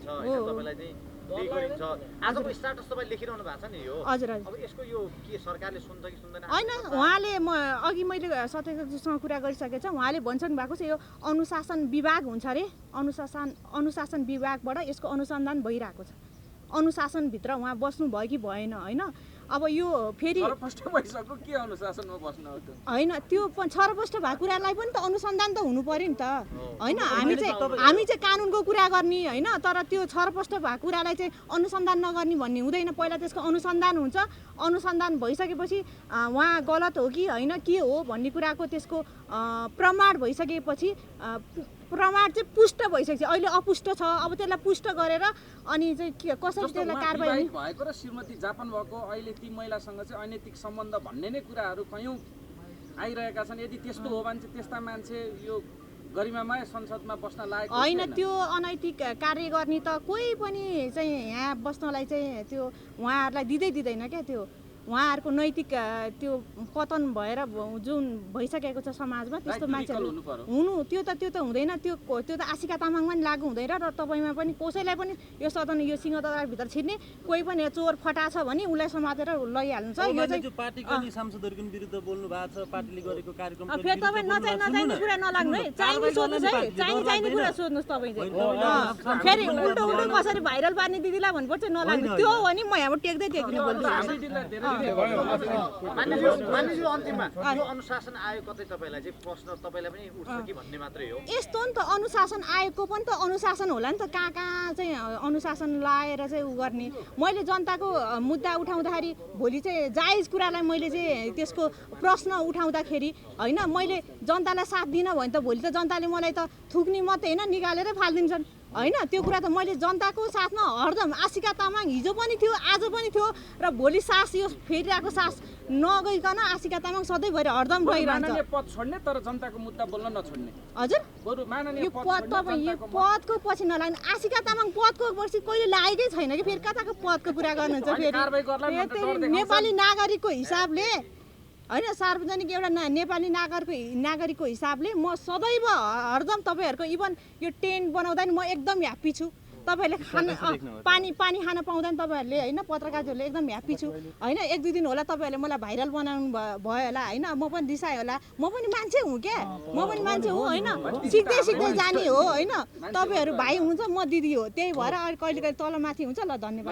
गरिन्छ हैन तपाईलाई चाहिँ लिक गरिन्छ आजको स्ट्याटस तपाईले लेखिरहनु भएको छ नि यो हजुर अब यसको यो के सरकारले सुन्छ कि सुन्दैन हैन उहाँले अघि मैले सत्यजीसँग कुरा गरिसकेको छ उहाँले भन्छन् भएको छ यो अनुशासन विभाग हुन्छ रे अनुशासन विभागबाट यसको अनुसन्धान भइरहेको छ अनुशासनभित्र उहाँ बस्नु भयो कि भएन हैन अब यो फेरि छरपष्ट भइसक्यो के अनुशासनमा बस्न हो त हैन त्यो छरपष्ट भएको कुरालाई पनि त अनुसन्धान त हुनु पर्यो नि त हैन हामी चाहिँ कानुनको कुरा गर्ने हैन तर त्यो छरपष्ट भएको कुरालाई चाहिँ अनुसन्धान नगर्ने भन्ने हुँदैन पहिला त्यसको अनुसन्धान हुन्छ अनुसन्धान भइसकेपछि उहाँ गलत हो कि हैन के हो भन्ने कुराको त्यसको प्रमाण भइसकेपछि प्रमाण चाहिँ पुष्ट भइसकेपछि अहिले अपुष्ट छ अब त्यसलाई पुष्ट गरेर अनि चाहिँ के कसरी त्यसलाई कारबाही भएको र श्रीमती जापान भएको अहिले ती महिलासँग चाहिँ अनैतिक सम्बन्ध भन्ने नै कुराहरू कयौं आइरहेका छन् यदि त्यस्तो हो भने चाहिँ त्यस्ता मान्छे यो गरिमामय संसदमा बस्न लागेको हैन त्यो अनैतिक कार्य गर्ने त कोही पनि चाहिँ यहाँ बस्नलाई चाहिँ त्यो उहाँहरूलाई दिँदैन क्या त्यो उहाँहरूको नैतिक त्यो पतन भएर जुन भइसकेको छ समाजमा त्यस्तो मान्छेहरू हुनु त्यो त हुँदैन त्यो त आशिका तामाङमा पनि लागु हुँदैन र तपाईमा पनि कसैलाई पनि यो सदन यो सिंहदरबारभित्र छिर्ने कोही पनि चोर फटा छ भने उसलाई समातेर लैहाल्नु छ यो चाहिँ पार्टीको नि सांसदहरुको विरुद्ध बोल्नु भएको छ पार्टीले गरेको कार्यक्रम फेरि तपाई नचाहिने कुरा नलाग्नु है चाहिने सोध्नुस् है चाहिने कुरा सोध्नुस् तपाई चाहिँ फेरि उल्टो कसरी भाइरल पार्ने दिदीलाई भन्नुपर्छ नलाग्नु त्यो हो भने म यहाँबाट टेक्दै टेक्ने मानिसु अन्तिममा यो अनुशासन आयोग कतै तपाईलाई चाहिँ प्रश्न तपाईलाई पनि उठ्छ कि भन्ने मात्रै हो यस्तो नि त अनुशासन आयोगको पनि त अनुशासन होला नि त कहाँ चाहिँ अनुशासन लाएर चाहिँ उ गर्ने मैले जनताको मुद्दा उठाउँदाखेरि भोलि चाहिँ जायज कुरालाई मैले चाहिँ त्यसको प्रश्न उठाउँदाखेरि हैन मैले जनतालाई साथ दिन भने त भोलि त जनताले मलाई त थुक्ने मात्रै हैन निकालेर फाल्दिन्छन् हैन त्यो कुरा त मैले जनताको साथमा हरदम आशिका तामाङ हिजो पनि थियो आज पनि थियो र भोलि सास यो फेरिरहेको सास नगइकन आशिका तामाङ सधैँभरि हरदम रहिरहन्छ पद छोड्ने तर जनताको मुद्दा बोल्न नछोड्ने हजुर बरु माननीय यो पद तपाईँ यो पदको पछि नलाग्ने आशिका तामाङ पदको पछि कहिले लागेकै छैन कि फेरि कताको पदको कुरा गर्नुहुन्छ फेरि नेपाली नागरिकको हिसाबले हैन सार्वजनिक एउटा नेपाली नागरिकको हिसाबले म सदैव हरदम तपाईहरुको इभन यो टेन्ट बनाउँदा नि म एकदम ह्याप्पी छु तपाईहरुले पानी खान पाउँदा नि तपाईहरुले हैन पत्रकारहरुले एकदम ह्याप्पी छु हैन एक दुई दिन होला तपाईहरुले मलाई भाइरल बनाउनु भयो होला हैन म पनि दिसाए होला म पनि मान्छे हुँ के म पनि मान्छे हुँ हैन सिक्दै जाने हो हैन तपाईहरु भाइ हुनुहुन्छ म दिदी हो त्यही भएर कहिले तल माथि हुन्छ ल धन्यवाद